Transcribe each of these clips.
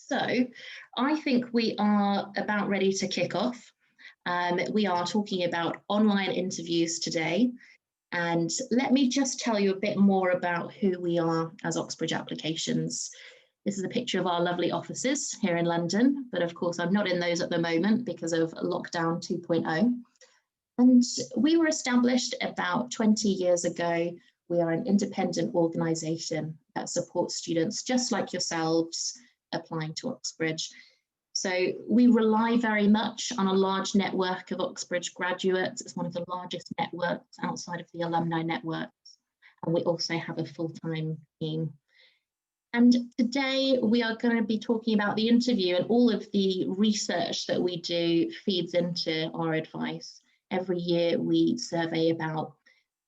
So I think we are about ready to kick off. We are talking about online interviews today. And let me just tell you a bit more about who we are as Oxbridge Applications. This is a picture of our lovely offices here in London, but of course I'm not in those at the moment because of lockdown 2.0. And we were established about 20 years ago. We are an independent organisation that supports students just like yourselves applying to Oxbridge. So we rely very much on a large network of Oxbridge graduates. It's one of the largest networks outside of the alumni networks. And we also have a full-time team. And today we are going to be talking about the interview, and all of the research that we do feeds into our advice. Every year we survey about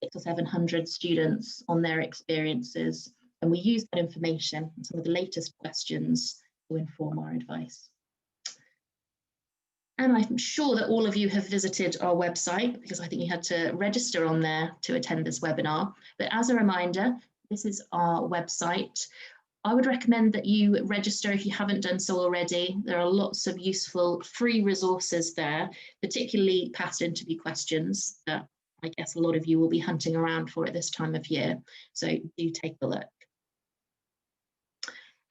600 or 700 students on their experiences, and we use that information and some of the latest questions to inform our advice. And I'm sure that all of you have visited our website, because I think you had to register on there to attend this webinar. But as a reminder, this is our website. I would recommend that you register if you haven't done so already. There are lots of useful free resources there, particularly past interview questions that I guess a lot of you will be hunting around for at this time of year. So do take a look.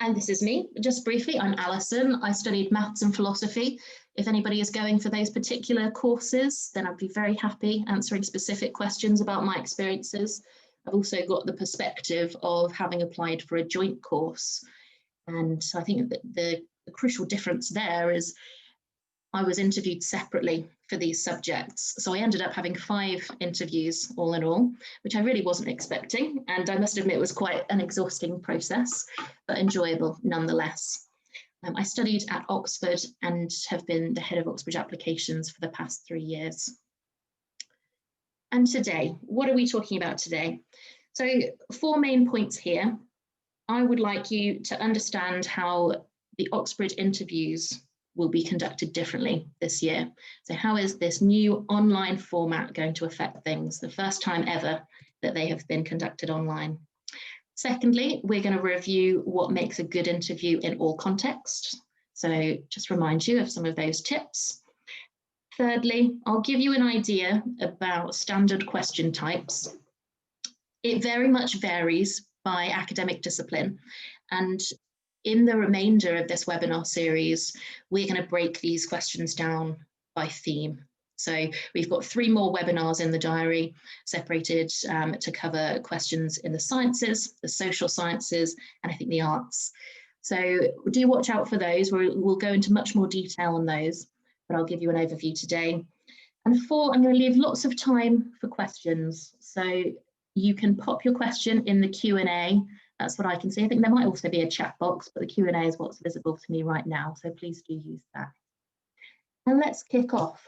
And this is me. Just briefly, I'm Alison. I studied maths and philosophy. If anybody is going for those particular courses, then I'd be very happy answering specific questions about my experiences. I've also got the perspective of having applied for a joint course. And so I think that the crucial difference there is I was interviewed separately for these subjects. So I ended up having 5 interviews all in all, which I really wasn't expecting. And I must admit it was quite an exhausting process, but enjoyable nonetheless. I studied at Oxford and have been the head of Oxbridge Applications for the past 3 years. And today, what are we talking about today? So 4 main points here. I would like you to understand how the Oxbridge interviews will be conducted differently this year. So how is this new online format going to affect things? The first time ever that they have been conducted online. Secondly, we're going to review what makes a good interview in all contexts. So just remind you of some of those tips. Thirdly, I'll give you an idea about standard question types. It very much varies by academic discipline, and in the remainder of this webinar series, we're going to break these questions down by theme. So we've got 3 more webinars in the diary, separated to cover questions in the sciences, the social sciences, and I think the arts. So do watch out for those. We'll go into much more detail on those, but I'll give you an overview today. And 4, I'm going to leave lots of time for questions. So you can pop your question in the Q&A. That's what I can see. I think there might also be a chat box, but the Q&A is what's visible to me right now. So please do use that. And let's kick off.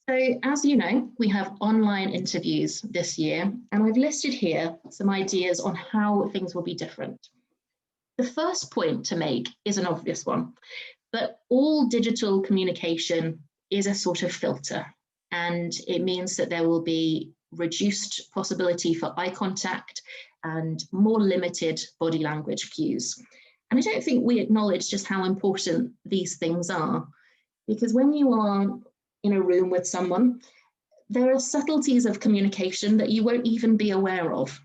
So as you know, we have online interviews this year, and I've listed here some ideas on how things will be different. The first point to make is an obvious one, but all digital communication is a sort of filter, and it means that there will be reduced possibility for eye contact and more limited body language cues. And I don't think we acknowledge just how important these things are, because when you are in a room with someone, there are subtleties of communication that you won't even be aware of,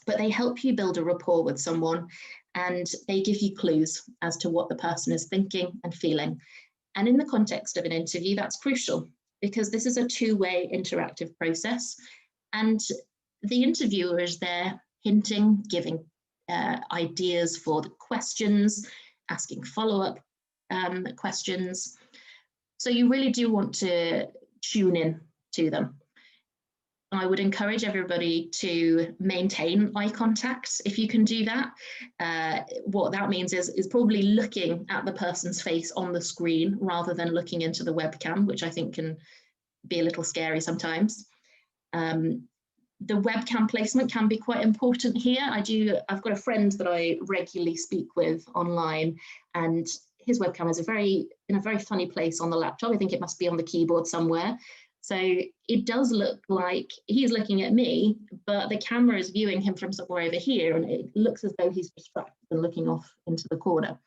but they help you build a rapport with someone, and they give you clues as to what the person is thinking and feeling. And in the context of an interview, that's crucial, because this is a 2-way interactive process, and the interviewer is there hinting, giving ideas for the questions, asking follow-up questions. So you really do want to tune in to them. I would encourage everybody to maintain eye contact if you can do that. What that means is probably looking at the person's face on the screen rather than looking into the webcam, which I think can be a little scary sometimes. The webcam placement can be quite important here. I've got a friend that I regularly speak with online, and his webcam is in a very funny place on the laptop. I think it must be on the keyboard somewhere. So it does look like he's looking at me, but the camera is viewing him from somewhere over here, and it looks as though he's distracted and looking off into the corner.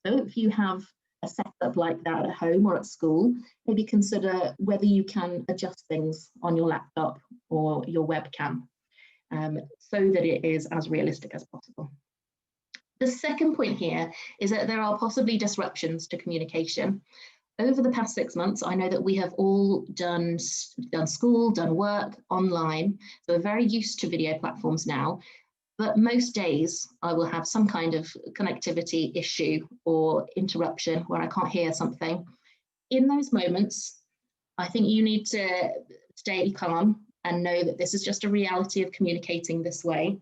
So if you have a setup like that at home or at school, maybe consider whether you can adjust things on your laptop or your webcam so that it is as realistic as possible. The second point here is that there are possibly disruptions to communication. Over the past 6 months, I know that we have all done school, done work online, so we're very used to video platforms now. But most days I will have some kind of connectivity issue or interruption where I can't hear something. In those moments, I think you need to stay calm and know that this is just a reality of communicating this way.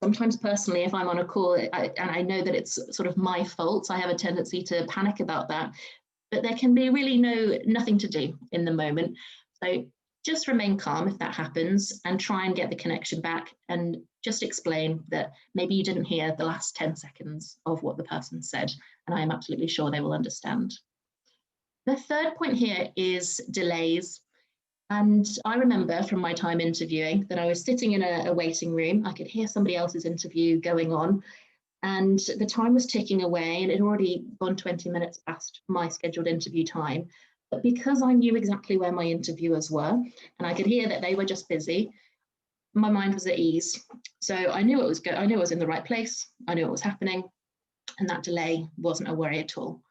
Sometimes personally, if I'm on a call and I know that it's sort of my fault, I have a tendency to panic about that. But there can be really nothing to do in the moment. So just remain calm if that happens and try and get the connection back and just explain that maybe you didn't hear the last 10 seconds of what the person said, and I am absolutely sure they will understand. The third point here is delays. And I remember from my time interviewing that I was sitting in a waiting room. I could hear somebody else's interview going on, and the time was ticking away and it had already gone 20 minutes past my scheduled interview time. But because I knew exactly where my interviewers were and I could hear that they were just busy, my mind was at ease. So I knew it was good. I knew I was in the right place. I knew what was happening, and that delay wasn't a worry at all.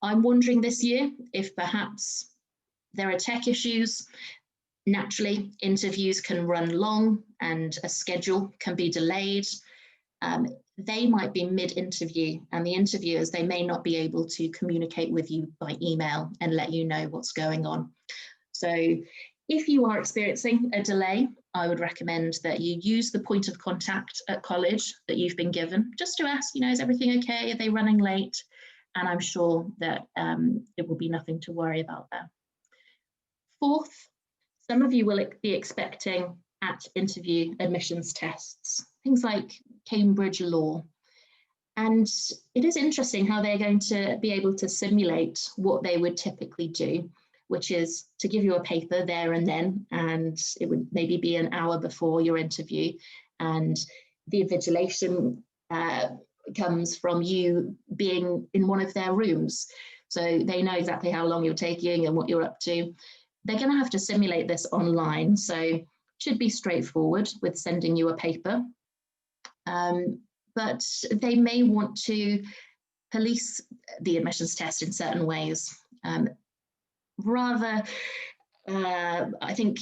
I'm wondering this year if perhaps there are tech issues. Naturally, interviews can run long and a schedule can be delayed. They might be mid-interview, and the interviewers, they may not be able to communicate with you by email and let you know what's going on. So if you are experiencing a delay, I would recommend that you use the point of contact at college that you've been given, just to ask, is everything okay? Are they running late? And I'm sure that it will be nothing to worry about there. Fourth, some of you will be expecting at interview admissions tests, things like Cambridge Law. And it is interesting how they're going to be able to simulate what they would typically do, which is to give you a paper there and then, and it would maybe be an hour before your interview. And the invigilation comes from you being in one of their rooms. So they know exactly how long you're taking and what you're up to. They're going to have to simulate this online, so should be straightforward with sending you a paper. But they may want to police the admissions test in certain ways. I think,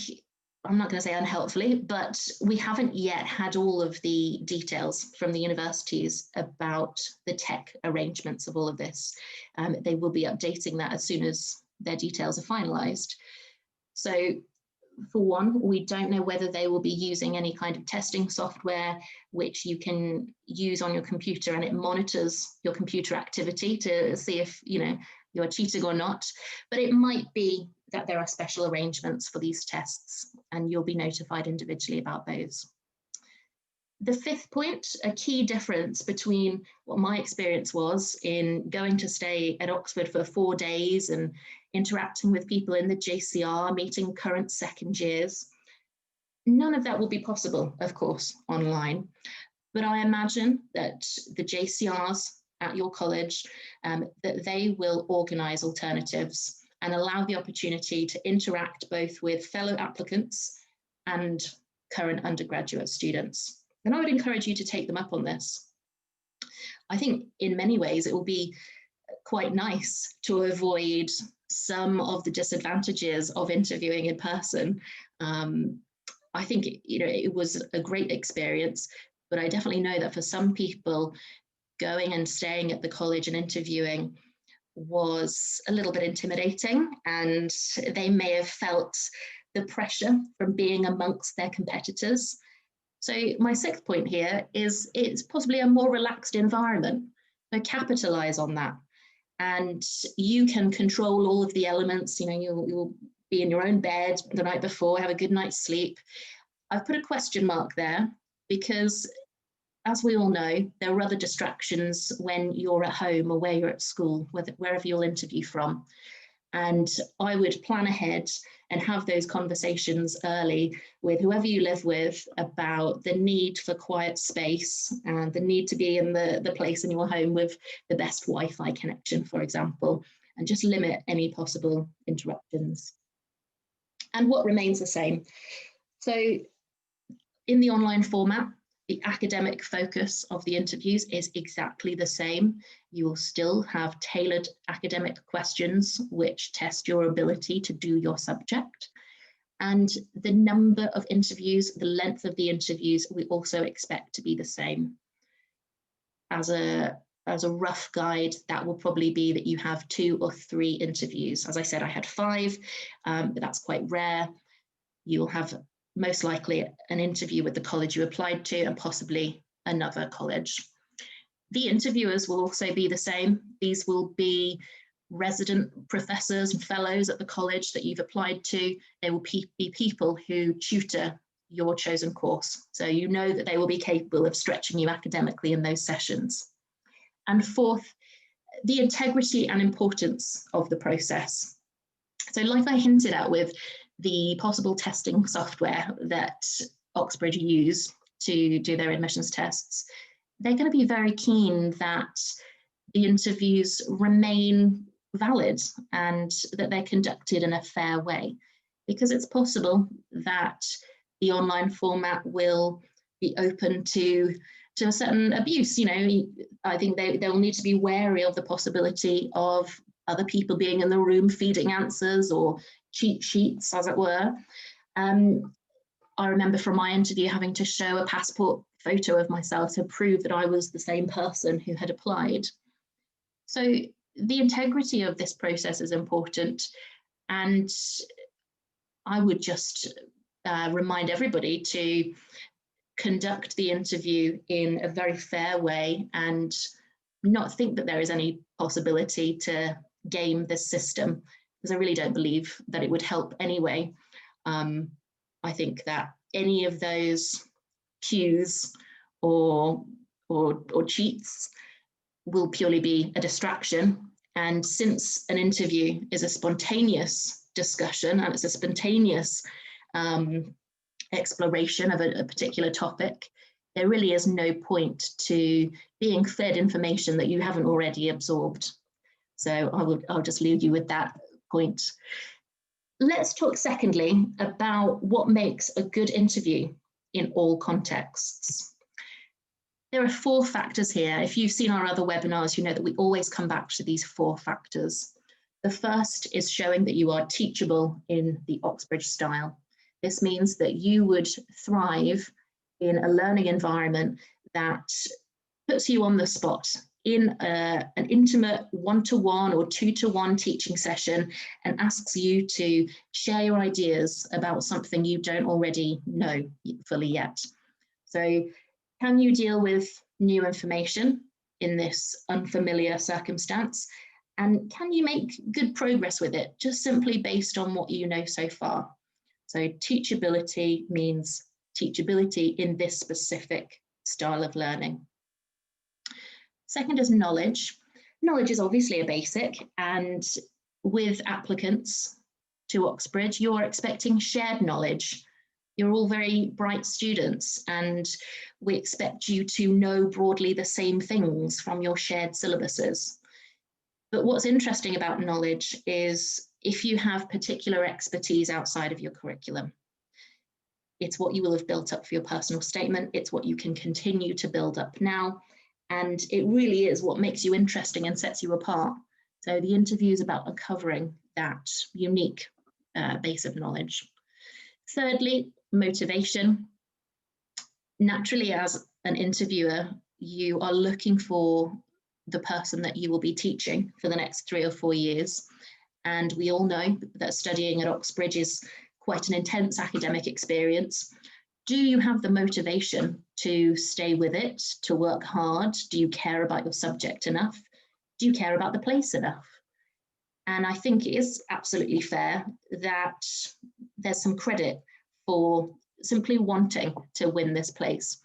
I'm not going to say unhelpfully, but we haven't yet had all of the details from the universities about the tech arrangements of all of this. They will be updating that as soon as their details are finalised. So for one, we don't know whether they will be using any kind of testing software which you can use on your computer, and it monitors your computer activity to see if you're cheating or not. But it might be that there are special arrangements for these tests, and you'll be notified individually about those. The fifth point, a key difference between what my experience was in going to stay at Oxford for 4 days and interacting with people in the JCR, meeting current second years. None of that will be possible, of course, online. But I imagine that the JCRs at your college, that they will organise alternatives and allow the opportunity to interact both with fellow applicants and current undergraduate students. And I would encourage you to take them up on this. I think in many ways it will be quite nice to avoid some of the disadvantages of interviewing in person. I think it was a great experience, but I definitely know that for some people, going and staying at the college and interviewing was a little bit intimidating, and they may have felt the pressure from being amongst their competitors. So my sixth point here is it's possibly a more relaxed environment. So capitalize on that. And you can control all of the elements. You'll be in your own bed the night before, have a good night's sleep. I've put a question mark there because, as we all know, there are other distractions when you're at home or where you're at school, wherever you'll interview from. And I would plan ahead and have those conversations early with whoever you live with about the need for quiet space and the need to be in the place in your home with the best Wi-Fi connection, for example, and just limit any possible interruptions. And what remains the same? So in the online format, the academic focus of the interviews is exactly the same. You will still have tailored academic questions which test your ability to do your subject. And the number of interviews, the length of the interviews, we also expect to be the same. As a rough guide, that will probably be that you have 2 or 3 interviews. As I said, I had 5, but that's quite rare. You'll have most likely an interview with the college you applied to and possibly another college. The interviewers will also be the same. These will be resident professors and fellows at the college that you've applied to. They will be people who tutor your chosen course. So you know that they will be capable of stretching you academically in those sessions. And fourth, the integrity and importance of the process. So like I hinted at with the possible testing software that Oxbridge use to do their admissions tests, they're going to be very keen that the interviews remain valid and that they're conducted in a fair way, because it's possible that the online format will be open to a certain abuse. You know, I think they'll need to be wary of the possibility of other people being in the room feeding answers or cheat sheets, as it were. I remember from my interview having to show a passport photo of myself to prove that I was the same person who had applied. So the integrity of this process is important, and I would just remind everybody to conduct the interview in a very fair way and not think that there is any possibility to game this system, because I really don't believe that it would help anyway. I think that any of those cues or cheats will purely be a distraction. And since an interview is a spontaneous discussion and it's a spontaneous exploration of a particular topic, there really is no point to being fed information that you haven't already absorbed. So I'll just leave you with that point. Let's talk secondly about what makes a good interview in all contexts. There are 4 factors here. If you've seen our other webinars, you know that we always come back to these 4 factors. The first is showing that you are teachable in the Oxbridge style. This means that you would thrive in a learning environment that puts you on the spot in an intimate 1-to-1 or 2-to-1 teaching session and asks you to share your ideas about something you don't already know fully yet. So can you deal with new information in this unfamiliar circumstance? And can you make good progress with it, just simply based on what you know so far? So teachability means teachability in this specific style of learning. Second is knowledge. Knowledge is obviously a basic, and with applicants to Oxbridge, you're expecting shared knowledge. You're all very bright students, and we expect you to know broadly the same things from your shared syllabuses. But what's interesting about knowledge is if you have particular expertise outside of your curriculum. It's what you will have built up for your personal statement. It's what you can continue to build up now. And it really is what makes you interesting and sets you apart. So the interview is about uncovering that unique base of knowledge. Thirdly, motivation. Naturally, as an interviewer, you are looking for the person that you will be teaching for the next 3 or 4 years. And we all know that studying at Oxbridge is quite an intense academic experience. Do you have the motivation to stay with it, to work hard? Do you care about your subject enough? Do you care about the place enough? And I think it is absolutely fair that there's some credit for simply wanting to win this place.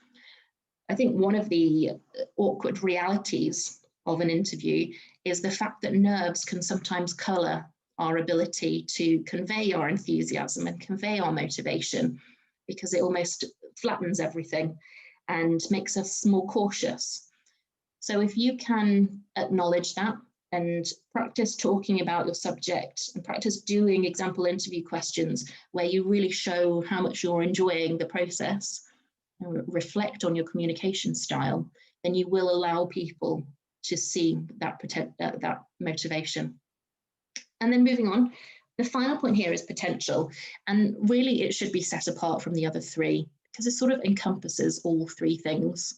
I think one of the awkward realities of an interview is the fact that nerves can sometimes colour our ability to convey our enthusiasm and convey our motivation, because it almost flattens everything and makes us more cautious. So if you can acknowledge that and practice talking about your subject and practice doing example interview questions where you really show how much you're enjoying the process and reflect on your communication style, then you will allow people to see that motivation. And then moving on, the final point here is potential. And really it should be set apart from the other three because it sort of encompasses all three things.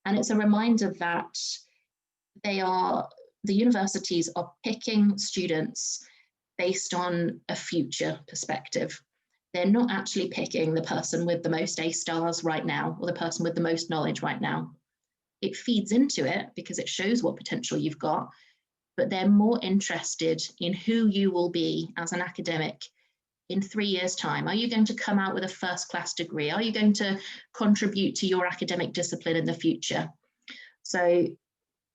And it's a reminder that the universities are picking students based on a future perspective. They're not actually picking the person with the most A stars right now or the person with the most knowledge right now. It feeds into it because it shows what potential you've got, but they're more interested in who you will be as an academic in 3 years' time. Are you going to come out with a first-class degree? Are you going to contribute to your academic discipline in the future? So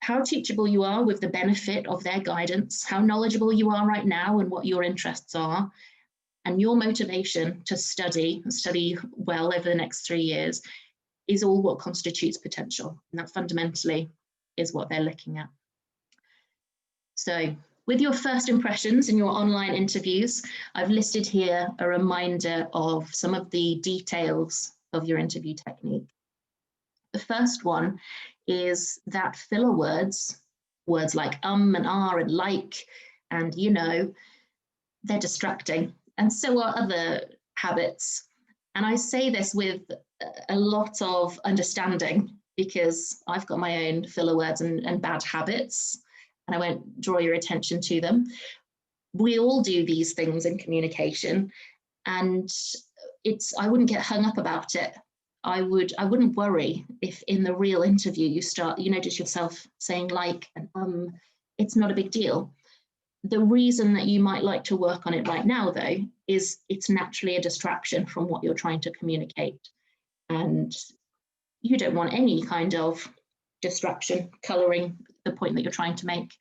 how teachable you are with the benefit of their guidance, how knowledgeable you are right now and what your interests are, and your motivation to study well over the next 3 years is all what constitutes potential. And that fundamentally is what they're looking at. So with your first impressions in your online interviews, I've listed here a reminder of some of the details of your interview technique. The first one is that filler words like and are and like and you know, they're distracting, and so are other habits. And I say this with a lot of understanding because I've got my own filler words and bad habits, and I won't draw your attention to them. We all do these things in communication, and I wouldn't get hung up about it. I wouldn't worry if in the real interview you notice yourself saying like and it's not a big deal. The reason that you might like to work on it right now, though, is it's naturally a distraction from what you're trying to communicate. And you don't want any kind of distraction coloring the point that you're trying to make.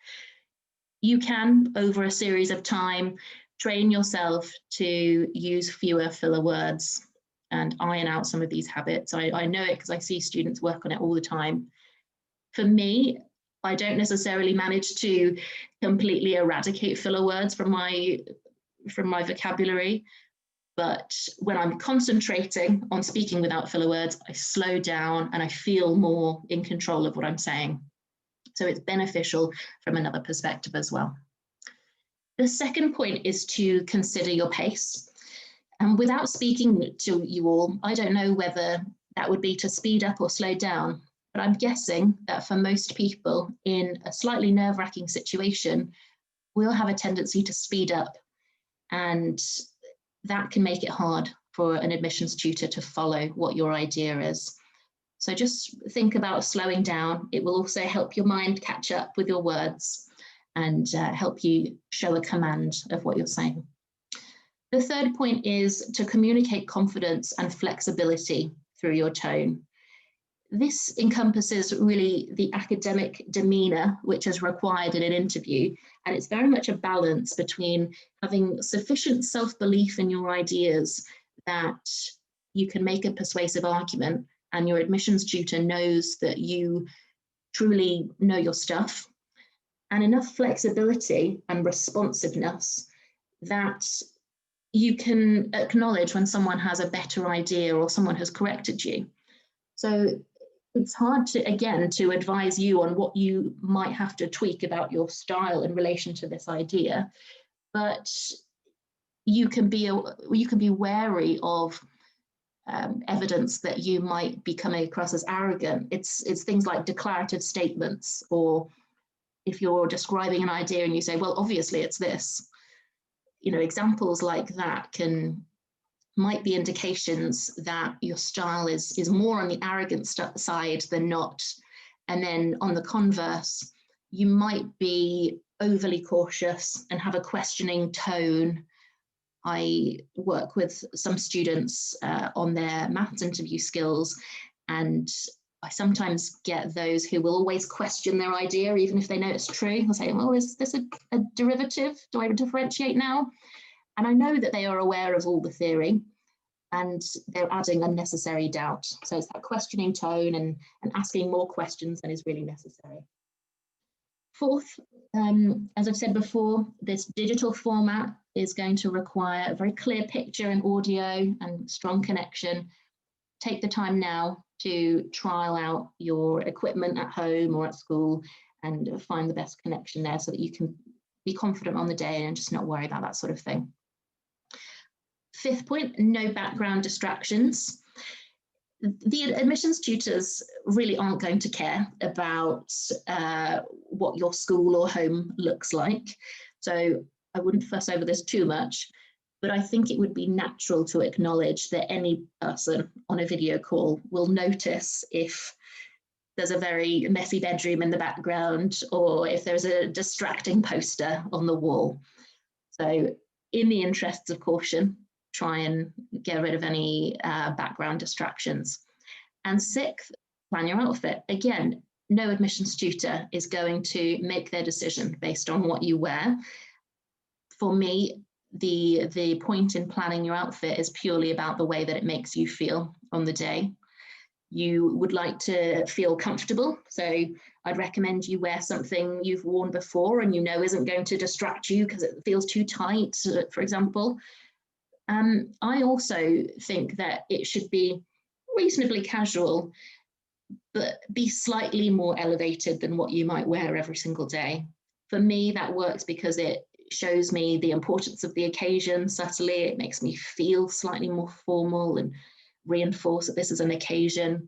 You can, over a series of time, train yourself to use fewer filler words and iron out some of these habits. I know it because I see students work on it all the time. For me, I don't necessarily manage to completely eradicate filler words from my vocabulary, but when I'm concentrating on speaking without filler words, I slow down and I feel more in control of what I'm saying. So it's beneficial from another perspective as well. The second point is to consider your pace. And without speaking to you all, I don't know whether that would be to speed up or slow down. But I'm guessing that for most people in a slightly nerve-wracking situation, we'll have a tendency to speed up, and that can make it hard for an admissions tutor to follow what your idea is. So just think about slowing down. It will also help your mind catch up with your words and help you show a command of what you're saying. The third point is to communicate confidence and flexibility through your tone. This encompasses really the academic demeanour which is required in an interview, and it's very much a balance between having sufficient self-belief in your ideas that you can make a persuasive argument and your admissions tutor knows that you truly know your stuff, and enough flexibility and responsiveness that you can acknowledge when someone has a better idea or someone has corrected you. So it's hard to advise you on what you might have to tweak about your style in relation to this idea, but you can be wary of evidence that you might be coming across as arrogant. It's things like declarative statements, or if you're describing an idea and you say, well, obviously it's this. You know, examples like that might be indications that your style is more on the arrogant side than not. And then on the converse, you might be overly cautious and have a questioning tone. I work with some students on their maths interview skills, and I sometimes get those who will always question their idea, even if they know it's true. They'll say, well, is this a derivative? Do I differentiate now? And I know that they are aware of all the theory, and they're adding unnecessary doubt. So it's that questioning tone and asking more questions than is really necessary. Fourth, as I've said before, this digital format is going to require a very clear picture and audio and strong connection. Take the time now to trial out your equipment at home or at school and find the best connection there so that you can be confident on the day and just not worry about that sort of thing. Fifth point, no background distractions. The admissions tutors really aren't going to care about what your school or home looks like. So I wouldn't fuss over this too much, but I think it would be natural to acknowledge that any person on a video call will notice if there's a very messy bedroom in the background or if there's a distracting poster on the wall. So in the interests of caution, try and get rid of any background distractions. And sixth, plan your outfit. Again, no admissions tutor is going to make their decision based on what you wear. For me, the point in planning your outfit is purely about the way that it makes you feel on the day. You would like to feel comfortable, so I'd recommend you wear something you've worn before and you know isn't going to distract you because it feels too tight, for example. I also think that it should be reasonably casual, but be slightly more elevated than what you might wear every single day. For me, that works because it shows me the importance of the occasion subtly. It makes me feel slightly more formal and reinforce that this is an occasion.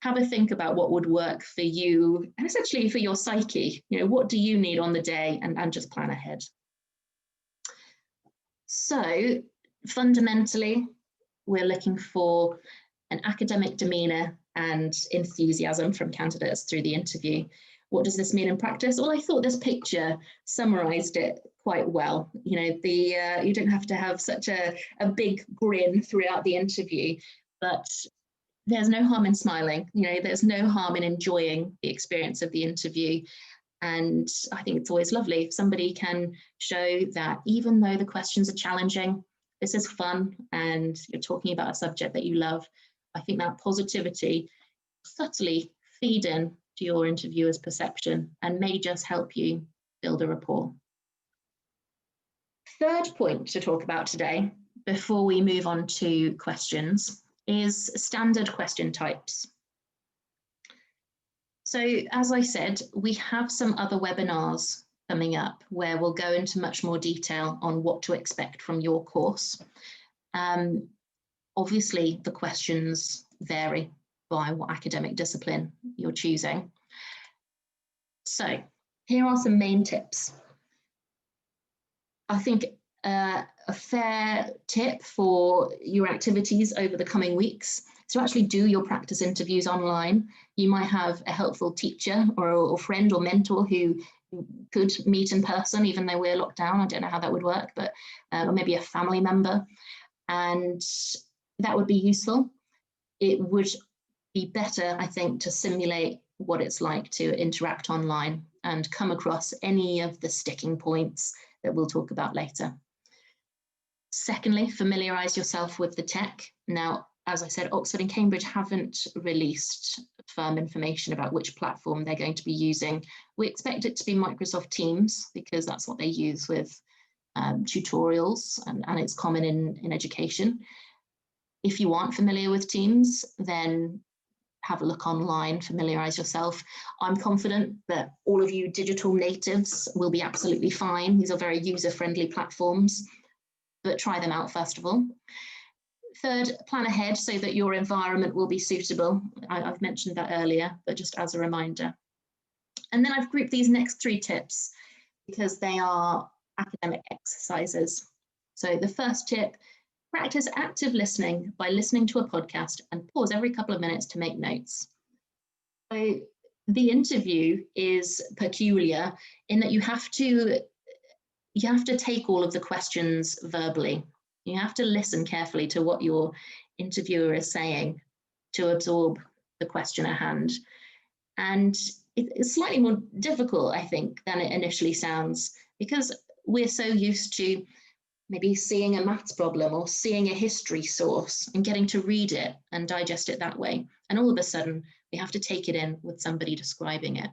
Have a think about what would work for you and essentially for your psyche. You know, what do you need on the day, and just plan ahead. So fundamentally, we're looking for an academic demeanour and enthusiasm from candidates through the interview. What does this mean in practice? Well, I thought this picture summarised it quite well. You know, you don't have to have such a big grin throughout the interview, but there's no harm in smiling. You know, there's no harm in enjoying the experience of the interview. And I think it's always lovely if somebody can show that even though the questions are challenging, this is fun and you're talking about a subject that you love. I think that positivity subtly feed in to your interviewer's perception and may just help you build a rapport. Third point to talk about today, before we move on to questions, is standard question types. So as I said, we have some other webinars coming up where we'll go into much more detail on what to expect from your course. Obviously, the questions vary by what academic discipline you're choosing. So here are some main tips. I think a fair tip for your activities over the coming weeks is to actually do your practice interviews online. You might have a helpful teacher or friend or mentor who could meet in person, even though we're locked down. I don't know how that would work, but or maybe a family member. And that would be useful. It would be better, I think, to simulate what it's like to interact online and come across any of the sticking points that we'll talk about later. Secondly, familiarise yourself with the tech. Now, as I said, Oxford and Cambridge haven't released firm information about which platform they're going to be using. We expect it to be Microsoft Teams because that's what they use with tutorials and it's common in education. If you aren't familiar with Teams, then have a look online, familiarise yourself. I'm confident that all of you digital natives will be absolutely fine. These are very user-friendly platforms, but try them out first of all. Third, plan ahead so that your environment will be suitable. I've mentioned that earlier, but just as a reminder. And then I've grouped these next 3 tips because they are academic exercises. So the first tip, practice active listening by listening to a podcast and pause every couple of minutes to make notes. So the interview is peculiar in that you have to take all of the questions verbally. You have to listen carefully to what your interviewer is saying to absorb the question at hand. And it's slightly more difficult, I think, than it initially sounds, because we're so used to maybe seeing a maths problem or seeing a history source and getting to read it and digest it that way. And all of a sudden, we have to take it in with somebody describing it.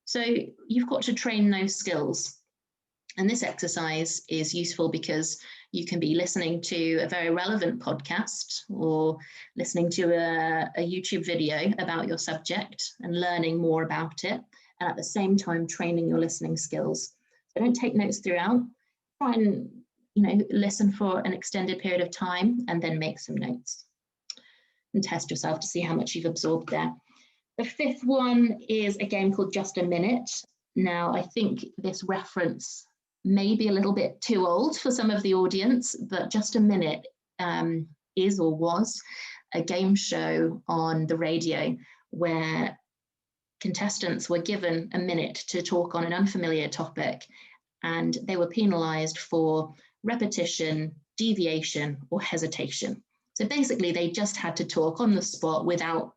So you've got to train those skills. And this exercise is useful because you can be listening to a very relevant podcast or listening to a YouTube video about your subject and learning more about it, and at the same time training your listening skills. So don't take notes throughout. Try and listen for an extended period of time and then make some notes and test yourself to see how much you've absorbed there. The fifth one is a game called Just a Minute. Now, I think this reference may be a little bit too old for some of the audience, but Just a Minute is or was a game show on the radio where contestants were given a minute to talk on an unfamiliar topic, and they were penalised for repetition, deviation, or hesitation. So basically, they just had to talk on the spot without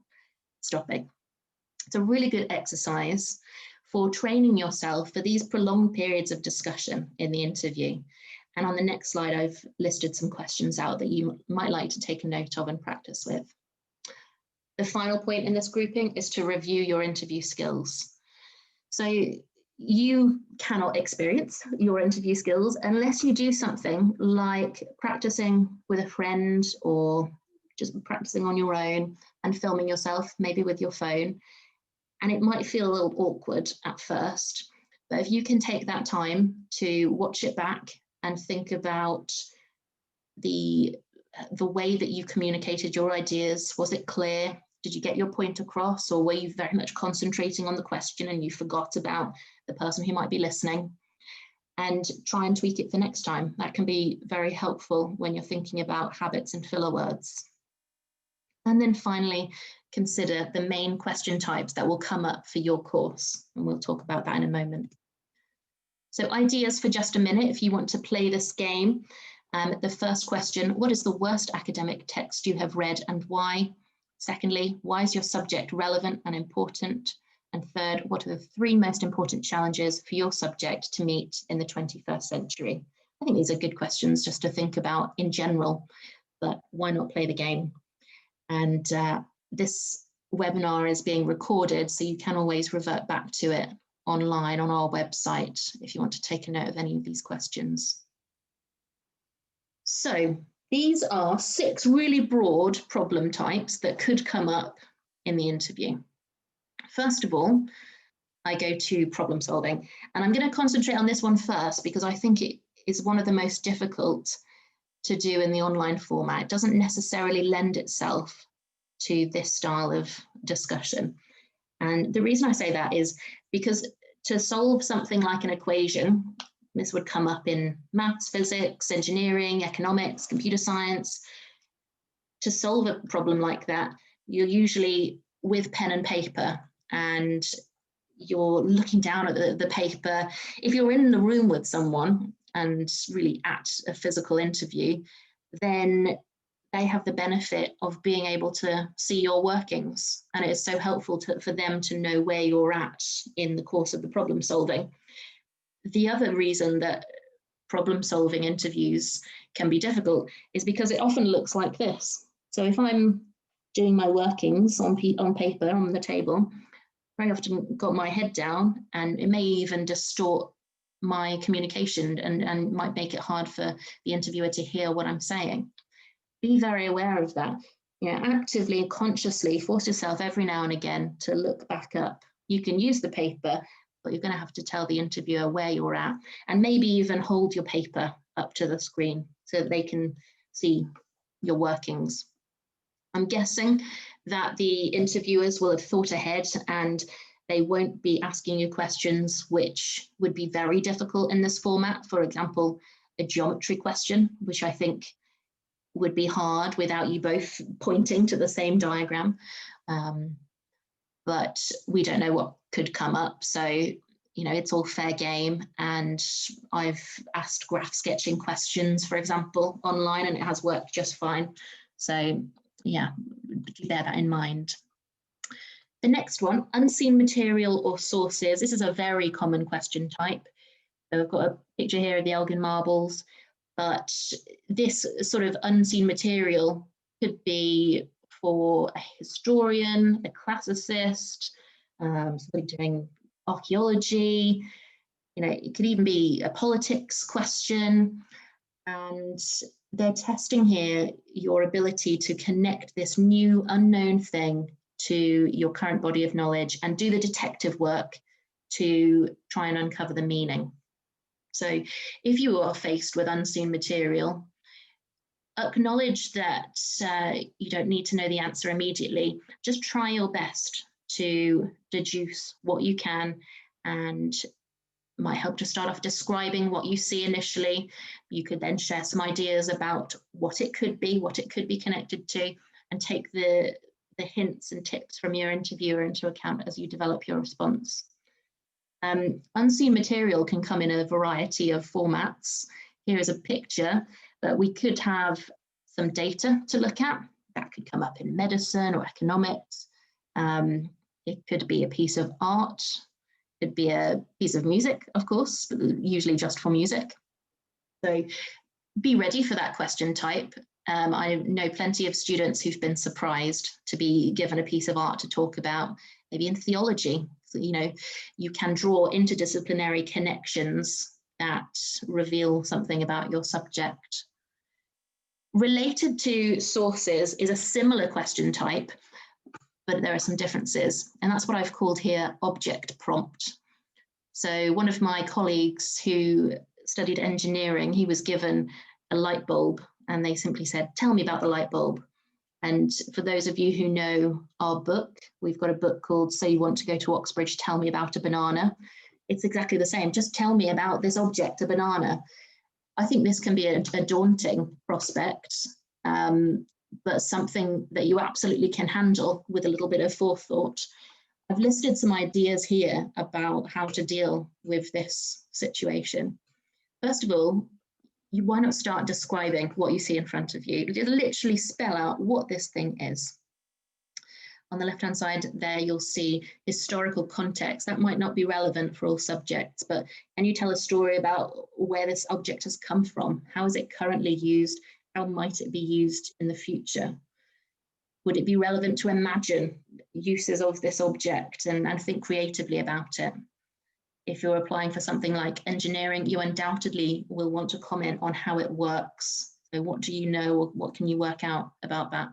stopping. It's a really good exercise for training yourself for these prolonged periods of discussion in the interview. And on the next slide, I've listed some questions out that you might like to take a note of and practice with. The final point in this grouping is to review your interview skills. So you cannot experience your interview skills unless you do something like practicing with a friend or just practicing on your own and filming yourself, maybe with your phone. And it might feel a little awkward at first, but if you can take that time to watch it back and think about the way that you communicated your ideas, was it clear? Did you get your point across, or were you very much concentrating on the question and you forgot about the person who might be listening? And try and tweak it for next time. That can be very helpful when you're thinking about habits and filler words. And then finally, consider the main question types that will come up for your course. And we'll talk about that in a moment. So ideas for Just a Minute, if you want to play this game. The first question, what is the worst academic text you have read and why? Secondly, why is your subject relevant and important? And third, what are the 3 most important challenges for your subject to meet in the 21st century? I think these are good questions just to think about in general, but why not play the game? And this webinar is being recorded, so you can always revert back to it online on our website if you want to take a note of any of these questions. So these are 6 really broad problem types that could come up in the interview. First of all, I go to problem solving, and I'm going to concentrate on this one first because I think it is one of the most difficult to do in the online format. It doesn't necessarily lend itself to this style of discussion. And the reason I say that is because to solve something like an equation, this would come up in maths, physics, engineering, economics, computer science. To solve a problem like that, you're usually with pen and paper and you're looking down at the paper. If you're in the room with someone and really at a physical interview, then they have the benefit of being able to see your workings. And it is so helpful for them to know where you're at in the course of the problem solving. The other reason that problem solving interviews can be difficult is because it often looks like this. So if I'm doing my workings on paper on the table, very often got my head down, and it may even distort my communication and might make it hard for the interviewer to hear what I'm saying. Be very aware of that. Actively and consciously force yourself every now and again to look back up. You can use the paper, but you're going to have to tell the interviewer where you're at, and maybe even hold your paper up to the screen so that they can see your workings. I'm guessing that the interviewers will have thought ahead and they won't be asking you questions which would be very difficult in this format. For example, a geometry question, which I think would be hard without you both pointing to the same diagram. But we don't know what could come up. So, it's all fair game. And I've asked graph sketching questions, for example, online, and it has worked just fine. So yeah, bear that in mind. The next one, unseen material or sources. This is a very common question type. So I've got a picture here of the Elgin Marbles, but this sort of unseen material could be for a historian, a classicist, somebody doing archaeology. You know, it could even be a politics question. And they're testing here your ability to connect this new unknown thing to your current body of knowledge and do the detective work to try and uncover the meaning. So if you are faced with unseen material, acknowledge that you don't need to know the answer immediately. Just try your best to deduce what you can, and might help to start off describing what you see initially. You could then share some ideas about what it could be connected to, and take the hints and tips from your interviewer into account as you develop your response. Unseen material can come in a variety of formats. Here is a picture, but we could have some data to look at. That could come up in medicine or economics. It could be a piece of art. It could be a piece of music, of course, but usually just for music. So be ready for that question type. I know plenty of students who've been surprised to be given a piece of art to talk about, maybe in theology. So, you know, you can draw interdisciplinary connections that reveal something about your subject. Related to sources is a similar question type, but there are some differences. And that's what I've called here object prompt. So one of my colleagues who studied engineering, he was given a light bulb and they simply said, tell me about the light bulb. And for those of you who know our book, we've got a book called So You Want to Go to Oxbridge, Tell Me About a Banana. It's exactly the same. Just tell me about this object, a banana. I think this can be a daunting prospect, but something that you absolutely can handle with a little bit of forethought. I've listed some ideas here about how to deal with this situation. First of all, why not start describing what you see in front of you? Just literally spell out what this thing is. On the left-hand side there, you'll see historical context. That might not be relevant for all subjects, but can you tell a story about where this object has come from? How is it currently used? How might it be used in the future? Would it be relevant to imagine uses of this object and think creatively about it? If you're applying for something like engineering, you undoubtedly will want to comment on how it works. So what do you know, or what can you work out about that?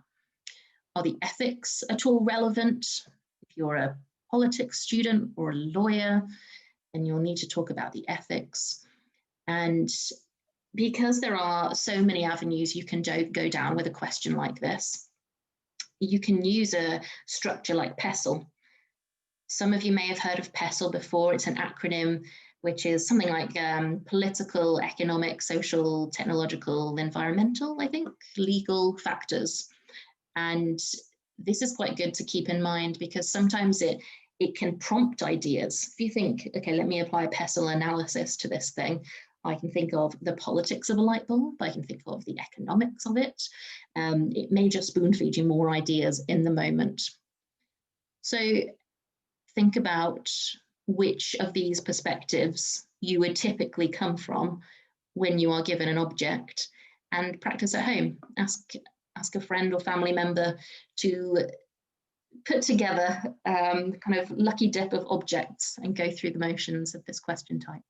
Are the ethics at all relevant? If you're a politics student or a lawyer, then you'll need to talk about the ethics. And because there are so many avenues you can go down with a question like this, you can use a structure like PESTLE. Some of you may have heard of PESTLE before. It's an acronym which is something like political, economic, social, technological, environmental, I think, legal factors. And this is quite good to keep in mind because sometimes it can prompt ideas. If you think, okay, let me apply a PESTLE analysis to this thing, I can think of the politics of a light bulb, I can think of the economics of it. It may just spoon feed you more ideas in the moment. So think about which of these perspectives you would typically come from when you are given an object, and practice at home. Ask a friend or family member to put together kind of lucky dip of objects and go through the motions of this question type.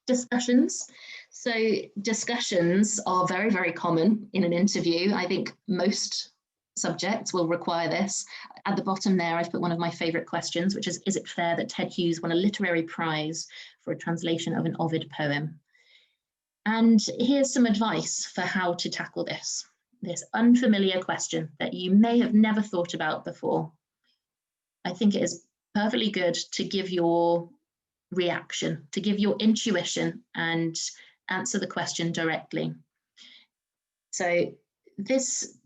Discussions. So discussions are very, very common in an interview. I think most subjects will require this. At the bottom there, I've put one of my favourite questions, which is it fair that Ted Hughes won a literary prize for a translation of an Ovid poem? And here's some advice for how to tackle this unfamiliar question that you may have never thought about before. I think it is perfectly good to give your reaction, to give your intuition and answer the question directly. So this,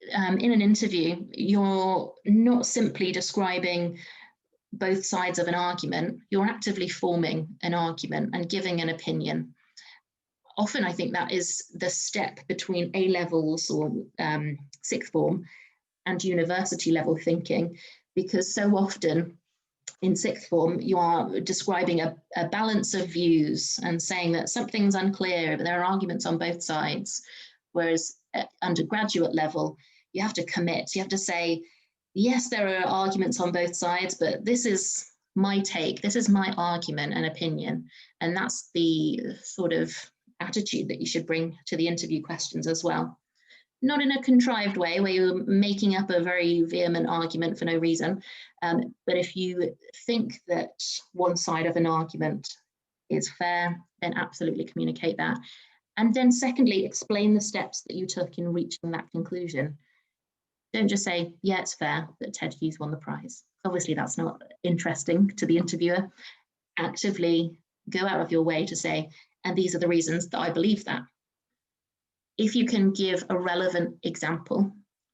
in an interview, you're not simply describing both sides of an argument, you're actively forming an argument and giving an opinion. Often I think that is the step between A-levels or sixth form and university level thinking, because so often in sixth form, you are describing a balance of views and saying that something's unclear, but there are arguments on both sides. Whereas at undergraduate level, you have to commit. You have to say, yes, there are arguments on both sides, but this is my take, this is my argument and opinion. And that's the sort of attitude that you should bring to the interview questions as well. Not in a contrived way where you're making up a very vehement argument for no reason. But if you think that one side of an argument is fair, then absolutely communicate that. And then secondly, explain the steps that you took in reaching that conclusion. Don't just say, yeah, it's fair that Ted Hughes won the prize. Obviously, that's not interesting to the interviewer. Actively go out of your way to say, and these are the reasons that I believe that. If you can give a relevant example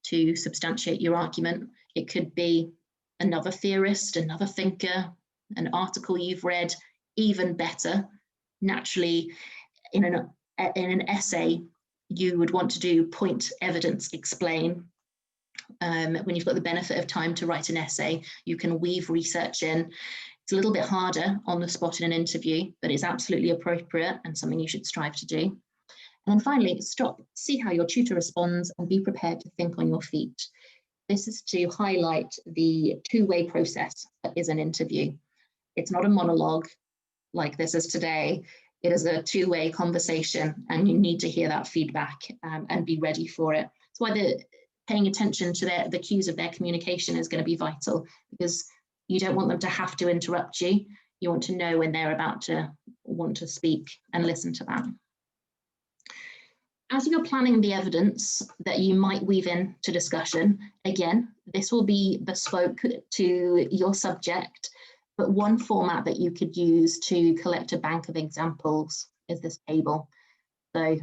to substantiate your argument, it could be another theorist, another thinker, an article you've read, even better. Naturally, in an essay, you would want to do point, evidence, explain. When you've got the benefit of time to write an essay, you can weave research in. It's a little bit harder on the spot in an interview, but it's absolutely appropriate and something you should strive to do. And then finally, stop, see how your tutor responds, and be prepared to think on your feet. This is to highlight the two-way process that is an interview. It's not a monologue like this is today. It is a two-way conversation, and you need to hear that feedback and be ready for it. That's why paying attention to the cues of their communication is going to be vital, because you don't want them to have to interrupt you. You want to know when they're about to want to speak and listen to that. As you're planning the evidence that you might weave into discussion, again, this will be bespoke to your subject, but one format that you could use to collect a bank of examples is this table. So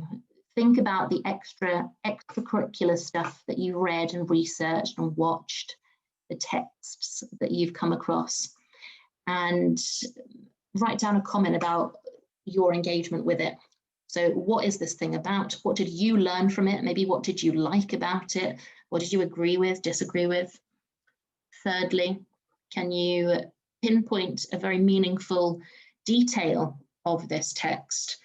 think about the extracurricular stuff that you've read and researched and watched, the texts that you've come across, and write down a comment about your engagement with it. So what is this thing about? What did you learn from it? Maybe what did you like about it? What did you agree with, disagree with? Thirdly, can you pinpoint a very meaningful detail of this text?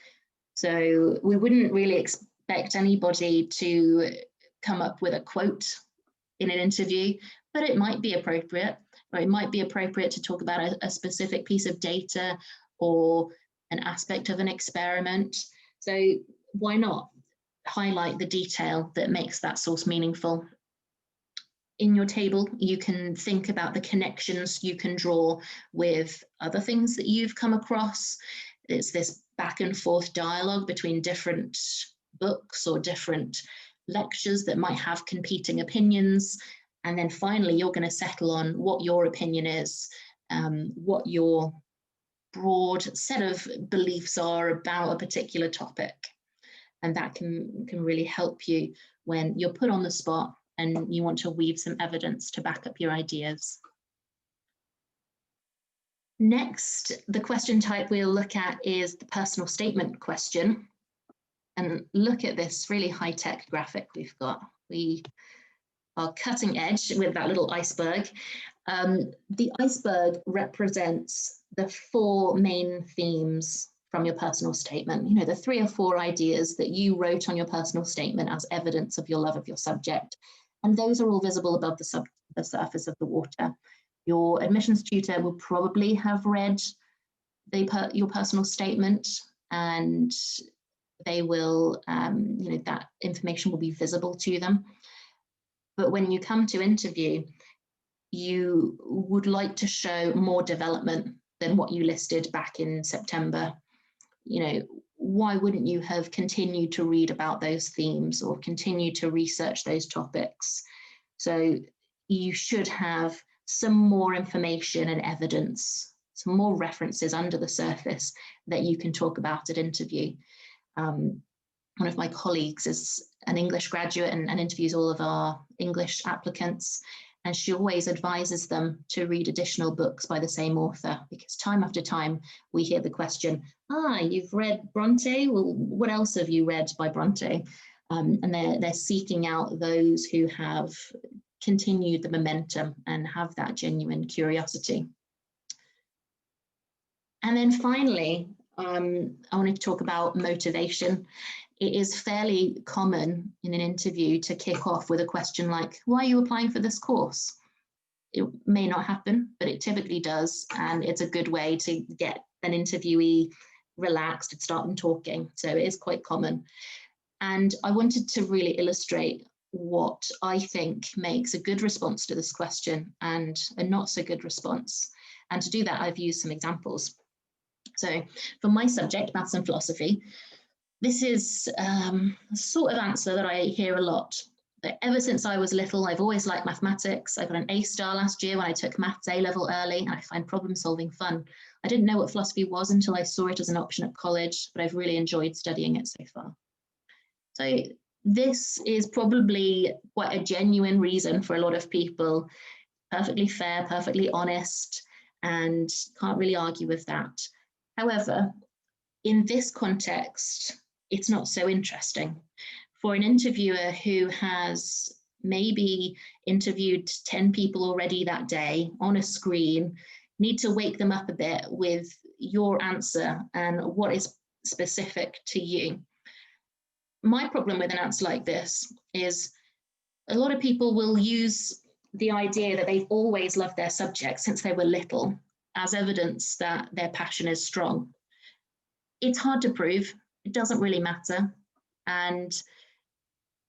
So we wouldn't really expect anybody to come up with a quote in an interview, but it might be appropriate, or it might be appropriate to talk about a specific piece of data or an aspect of an experiment. So why not highlight the detail that makes that source meaningful? In your table, you can think about the connections you can draw with other things that you've come across. It's this back and forth dialogue between different books or different lectures that might have competing opinions. And then finally, you're going to settle on what your opinion is, what your broad set of beliefs are about a particular topic. And that can really help you when you're put on the spot and you want to weave some evidence to back up your ideas. Next, the question type we'll look at is the personal statement question. And look at this really high-tech graphic we've got. We are cutting edge with that little iceberg. The iceberg represents the four main themes from your personal statement. You know, the 3 or 4 ideas that you wrote on your personal statement as evidence of your love of your subject. And those are all visible above the surface of the water. Your admissions tutor will probably have read your personal statement, and they will, that information will be visible to them. But when you come to interview, you would like to show more development than what you listed back in September. You know, why wouldn't you have continued to read about those themes or continue to research those topics? So you should have some more information and evidence, some more references under the surface that you can talk about at interview. One of my colleagues is an English graduate and interviews all of our English applicants. And she always advises them to read additional books by the same author, because time after time we hear the question, you've read Bronte? Well, what else have you read by Bronte? And they're seeking out those who have continue the momentum and have that genuine curiosity. And then finally, I wanted to talk about motivation. It is fairly common in an interview to kick off with a question like, why are you applying for this course? It may not happen, but it typically does. And it's a good way to get an interviewee relaxed and start them talking. So it is quite common. And I wanted to really illustrate what I think makes a good response to this question and a not so good response. And to do that, I've used some examples. So for my subject, maths and philosophy, this is a sort of answer that I hear a lot. But ever since I was little, I've always liked mathematics. I got an A star last year when I took maths A-level early, and I find problem solving fun. I didn't know what philosophy was until I saw it as an option at college, but I've really enjoyed studying it so far. So this is probably quite a genuine reason for a lot of people, perfectly fair, perfectly honest, and can't really argue with that. However, in this context, it's not so interesting. For an interviewer who has maybe interviewed 10 people already that day on a screen, need to wake them up a bit with your answer and what is specific to you. My problem with an answer like this is a lot of people will use the idea that they've always loved their subject since they were little as evidence that their passion is strong. It's hard to prove, it doesn't really matter, and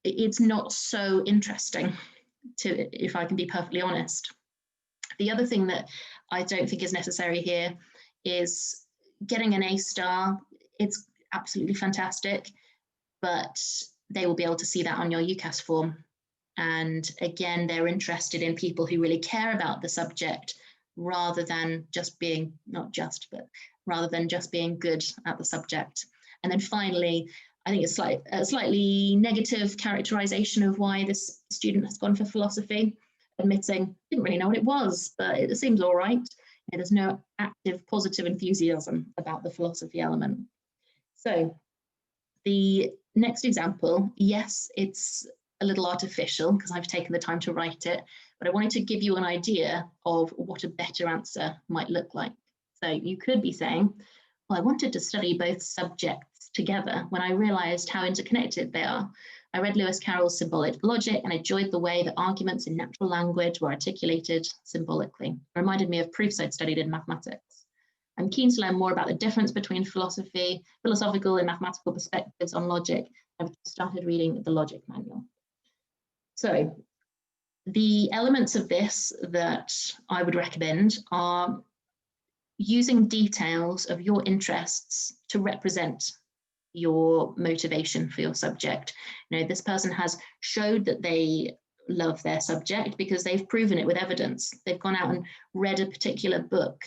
it's not so interesting, if I can be perfectly honest. The other thing that I don't think is necessary here is getting an A star. It's absolutely fantastic, but they will be able to see that on your UCAS form. And again, they're interested in people who really care about the subject rather than just being, rather than just being good at the subject. And then finally, I think it's a slightly negative characterization of why this student has gone for philosophy, admitting, didn't really know what it was, but it seems all right. And there's no active positive enthusiasm about the philosophy element. So the next example, yes, it's a little artificial because I've taken the time to write it, but I wanted to give you an idea of what a better answer might look like. So you could be saying, well, I wanted to study both subjects together when I realized how interconnected they are. I read Lewis Carroll's Symbolic Logic and enjoyed the way that arguments in natural language were articulated symbolically. It reminded me of proofs I'd studied in mathematics. I'm keen to learn more about the difference between philosophical and mathematical perspectives on logic. I've started reading the Logic Manual. So the elements of this that I would recommend are using details of your interests to represent your motivation for your subject. You know, this person has showed that they love their subject because they've proven it with evidence. They've gone out and read a particular book.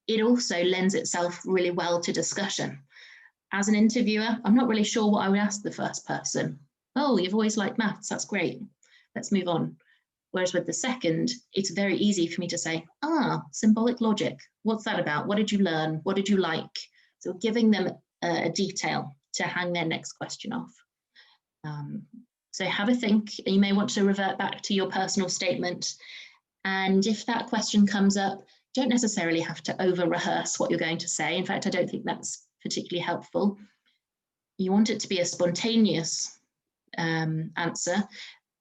It also lends itself really well to discussion. As an interviewer, I'm not really sure what I would ask the first person. Oh, you've always liked maths, that's great. Let's move on. Whereas with the second, it's very easy for me to say, symbolic logic, what's that about? What did you learn? What did you like? So giving them a detail to hang their next question off. So have a think. You may want to revert back to your personal statement. And if that question comes up, don't necessarily have to over-rehearse what you're going to say. In fact, I don't think that's particularly helpful. You want it to be a spontaneous answer,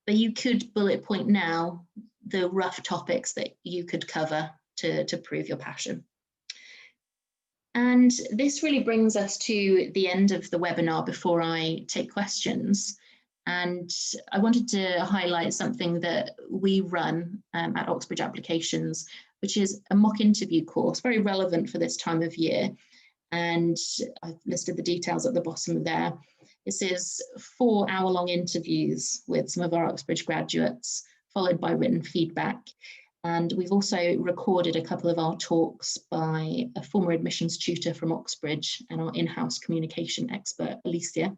but you could bullet point now the rough topics that you could cover to prove your passion. And this really brings us to the end of the webinar before I take questions. And I wanted to highlight something that we run at Oxbridge Applications, which is a mock interview course, very relevant for this time of year. And I've listed the details at the bottom there. This is 4-hour-long interviews with some of our Oxbridge graduates, followed by written feedback. And we've also recorded a couple of our talks by a former admissions tutor from Oxbridge and our in-house communication expert, Alicia.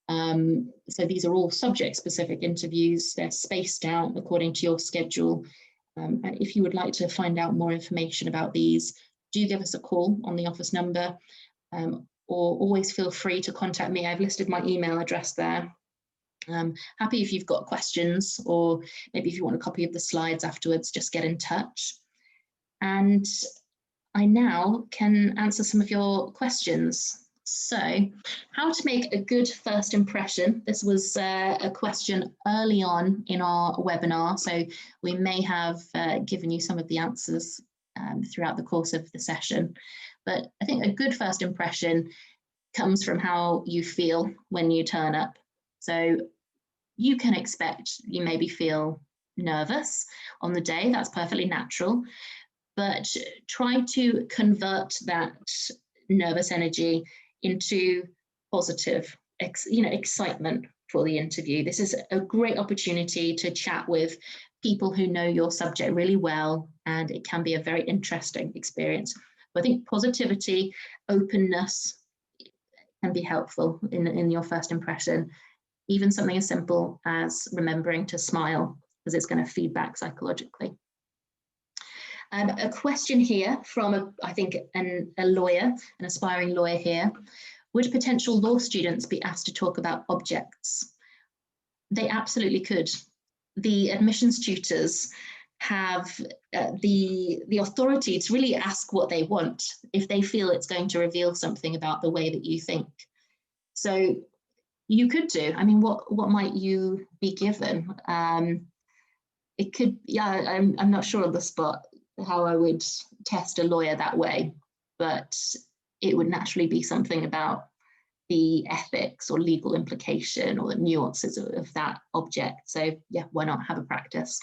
So these are all subject-specific interviews. They're spaced out according to your schedule. And if you would like to find out more information about these, do give us a call on the office number, or always feel free to contact me. I've listed my email address there. Happy if you've got questions, or maybe if you want a copy of the slides afterwards, just get in touch. And I now can answer some of your questions. So, how to make a good first impression? This was a question early on in our webinar, so we may have given you some of the answers throughout the course of the session. But I think a good first impression comes from how you feel when you turn up. So you can expect you maybe feel nervous on the day, that's perfectly natural, but try to convert that nervous energy into positive, excitement for the interview. This is a great opportunity to chat with people who know your subject really well, and it can be a very interesting experience. But I think positivity, openness can be helpful in your first impression. Even something as simple as remembering to smile, because it's going to feed back psychologically. A question here from, I think, a lawyer, an aspiring lawyer here. Would potential law students be asked to talk about objects? They absolutely could. The admissions tutors have the authority to really ask what they want if they feel it's going to reveal something about the way that you think. So you could do. I mean, what might you be given? It could, yeah, I'm not sure on the spot how I would test a lawyer that way, but it would naturally be something about the ethics or legal implication or the nuances of that object. So yeah, why not have a practice?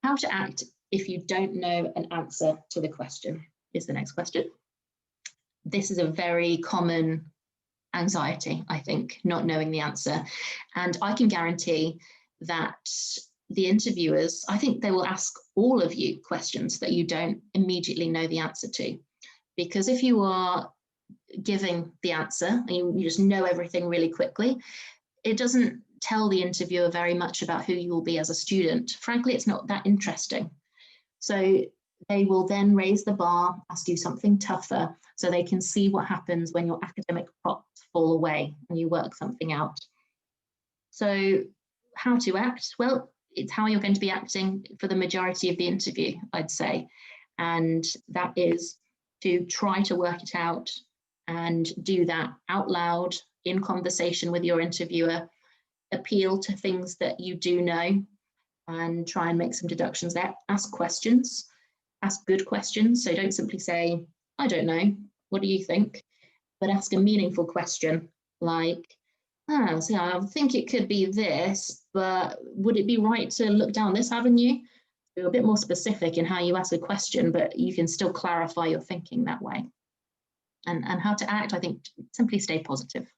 How to act if you don't know an answer to the question is the next question. This is a very common anxiety, I think, not knowing the answer. And I can guarantee that the interviewers, I think they will ask all of you questions that you don't immediately know the answer to. Because if you are giving the answer and you just know everything really quickly, it doesn't tell the interviewer very much about who you will be as a student. Frankly, it's not that interesting. So they will then raise the bar, ask you something tougher, so they can see what happens when your academic props fall away and you work something out. So how to act? Well, it's how you're going to be acting for the majority of the interview, I'd say. And that is to try to work it out and do that out loud in conversation with your interviewer, appeal to things that you do know and try and make some deductions there. Ask questions, ask good questions. So don't simply say, I don't know, what do you think? But ask a meaningful question like, so I think it could be this, but would it be right to look down this avenue? You're a bit more specific in how you ask a question, but you can still clarify your thinking that way. And how to act, I think, simply stay positive.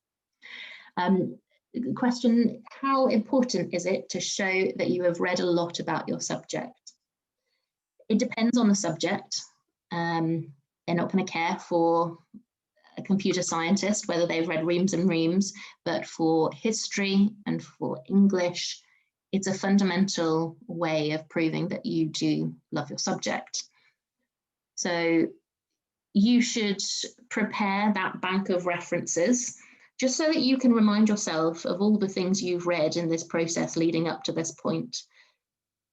Question, how important is it to show that you have read a lot about your subject? It depends on the subject. They're not going to care for a computer scientist whether they've read reams and reams, but for history and for English, it's a fundamental way of proving that you do love your subject. So you should prepare that bank of references just so that you can remind yourself of all the things you've read in this process leading up to this point.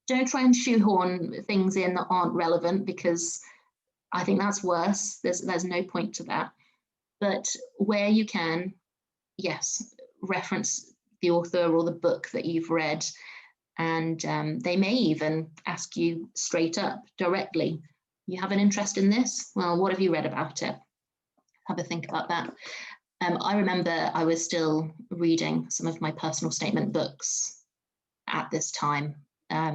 Don't try and shoehorn things in that aren't relevant, because I think that's worse. There's no point to that. But where you can, yes, reference the author or the book that you've read, and they may even ask you straight up, directly, you have an interest in this? Well, what have you read about it? Have a think about that. I remember I was still reading some of my personal statement books at this time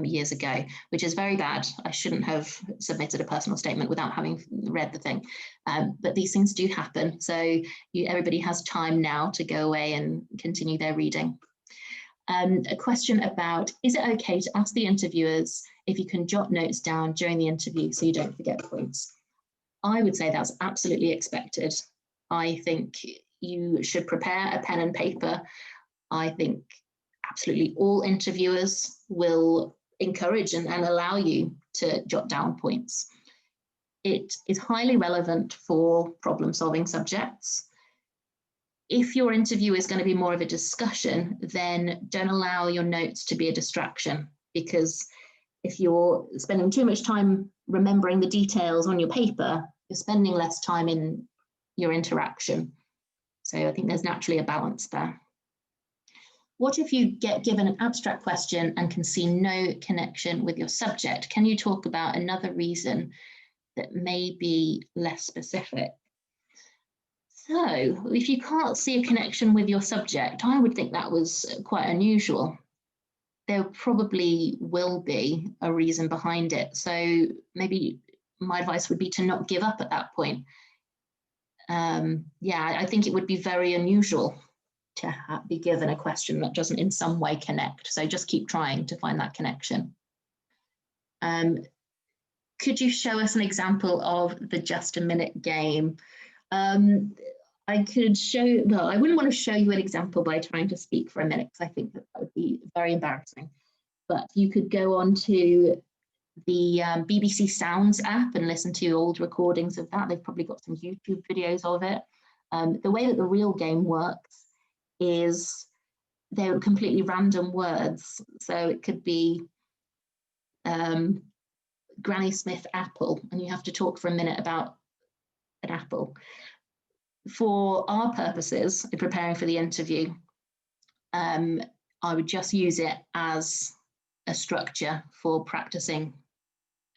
years ago, which is very bad. I shouldn't have submitted a personal statement without having read the thing. But these things do happen. So everybody has time now to go away and continue their reading. A question about, is it okay to ask the interviewers if you can jot notes down during the interview so you don't forget points? I would say that's absolutely expected. I think you should prepare a pen and paper. I think absolutely all interviewers will encourage and allow you to jot down points. It is highly relevant for problem-solving subjects. If your interview is going to be more of a discussion, then don't allow your notes to be a distraction, because if you're spending too much time remembering the details on your paper, you're spending less time in your interaction. So I think there's naturally a balance there. What if you get given an abstract question and can see no connection with your subject? Can you talk about another reason that may be less specific? So if you can't see a connection with your subject, I would think that was quite unusual. There probably will be a reason behind it. So maybe my advice would be to not give up at that point. Yeah, I think it would be very unusual to be given a question that doesn't in some way connect. So just keep trying to find that connection. Could you show us an example of the just a minute game? I could show, well, I wouldn't want to show you an example by trying to speak for a minute, because I think that would be very embarrassing. But you could go on to the BBC Sounds app and listen to old recordings of that. They've probably got some YouTube videos of it. The way that the real game works is they're completely random words. So it could be Granny Smith apple, and you have to talk for a minute about an apple. For our purposes in preparing for the interview, I would just use it as a structure for practicing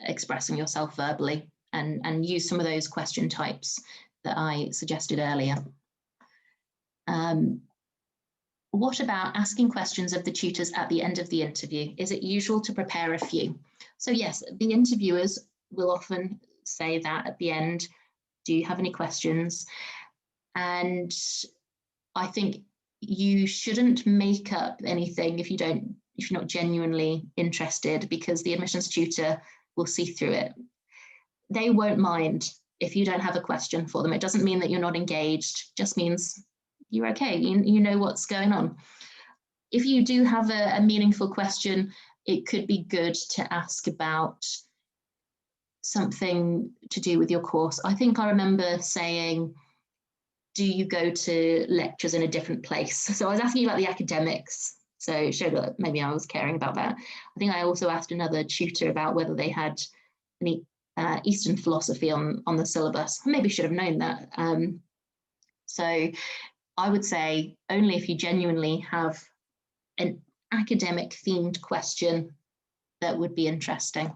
expressing yourself verbally, and use some of those question types that I suggested earlier. What about asking questions of the tutors at the end of the interview? Is it usual to prepare a few? So yes, the interviewers will often say that at the end. Do you have any questions? And I think you shouldn't make up anything if you're not genuinely interested, because the admissions tutor will see through it. They won't mind if you don't have a question for them. It doesn't mean that you're not engaged, it just means you're okay, you know what's going on. If you do have a meaningful question, it could be good to ask about something to do with your course. I think I remember saying, do you go to lectures in a different place? So I was asking about the academics, so it showed that maybe I was caring about that. I think I also asked another tutor about whether they had any Eastern philosophy on the syllabus. I maybe should have known that. So I would say only if you genuinely have an academic themed question that would be interesting.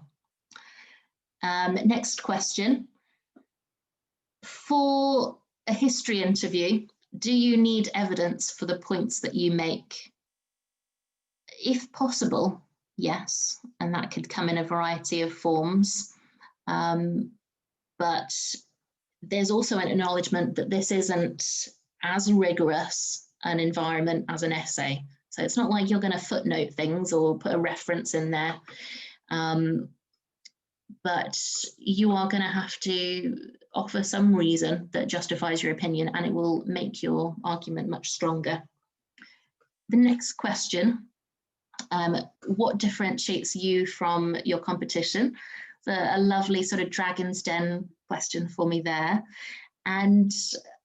Next question. For a history interview, do you need evidence for the points that you make? If possible, yes, and that could come in a variety of forms. But there's also an acknowledgement that this isn't as rigorous an environment as an essay. So it's not like you're going to footnote things or put a reference in there. But you are going to have to offer some reason that justifies your opinion, and it will make your argument much stronger. The next question, what differentiates you from your competition? So a lovely sort of Dragon's Den question for me there. And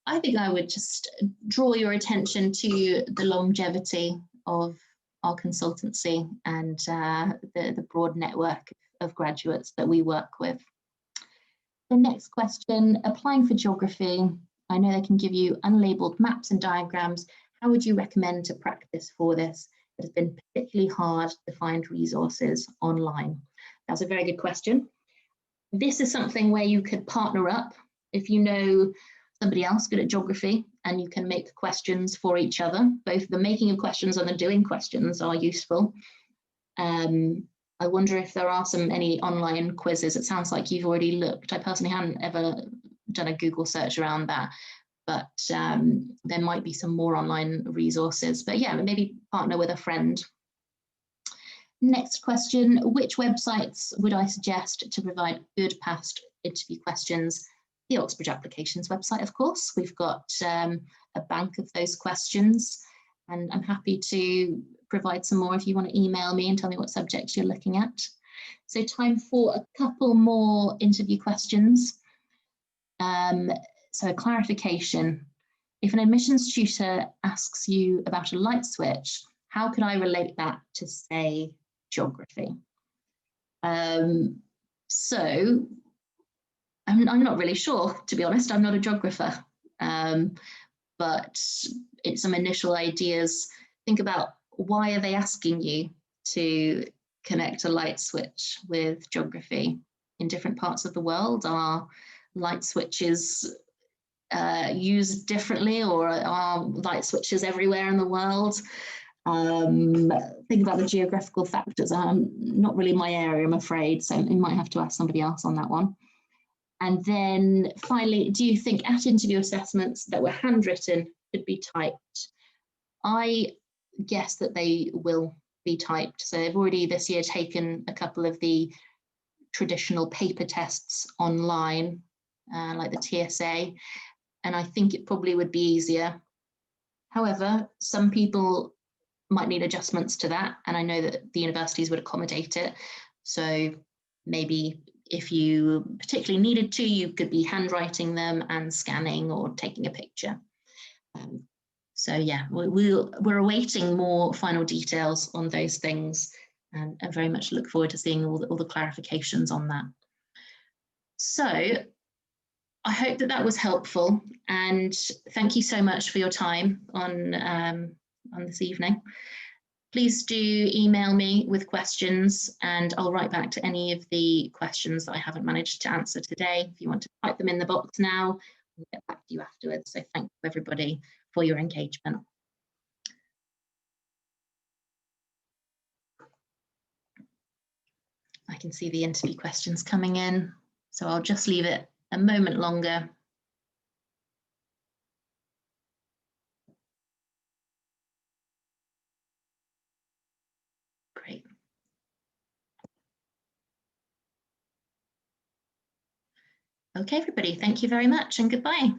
I think I would just draw your attention to the longevity of our consultancy and the broad network of graduates that we work with. The next question, applying for geography. I know they can give you unlabeled maps and diagrams. How would you recommend to practice for this? It has been particularly hard to find resources online. That's a very good question. This is something where you could partner up. If you know somebody else good at geography and you can make questions for each other, both the making of questions and the doing questions are useful. I wonder if there are any online quizzes. It sounds like you've already looked. I personally hadn't ever done a Google search around that, but there might be some more online resources. But yeah, maybe partner with a friend. Next question, which websites would I suggest to provide good past interview questions? The Oxbridge Applications website, of course. We've got a bank of those questions, and I'm happy to provide some more if you want to email me and tell me what subjects you're looking at. So time for a couple more interview questions. So a clarification. If an admissions tutor asks you about a light switch, how can I relate that to, say, geography? So I'm not really sure, to be honest. I'm not a geographer, but it's some initial ideas. Think about, why are they asking you to connect a light switch with geography? In different parts of the world, are light switches used differently, or are light switches everywhere in the world? Think about the geographical factors. Not really my area, I'm afraid, so you might have to ask somebody else on that one. And then finally, do you think at interview assessments that were handwritten could be typed? I guess that they will be typed. So they've already this year taken a couple of the traditional paper tests online, like the TSA, and I think it probably would be easier. However, some people might need adjustments to that, and I know that the universities would accommodate it. So maybe if you particularly needed to, you could be handwriting them and scanning or taking a picture. So yeah, we're awaiting more final details on those things, and I very much look forward to seeing all the clarifications on that. So I hope that was helpful, and thank you so much for your time on this evening. Please do email me with questions, and I'll write back to any of the questions that I haven't managed to answer today. If you want to type them in the box now, I'll get back to you afterwards. So thank you everybody for your engagement. I can see the interview questions coming in, so I'll just leave it a moment longer. Great. Okay, everybody, thank you very much and goodbye.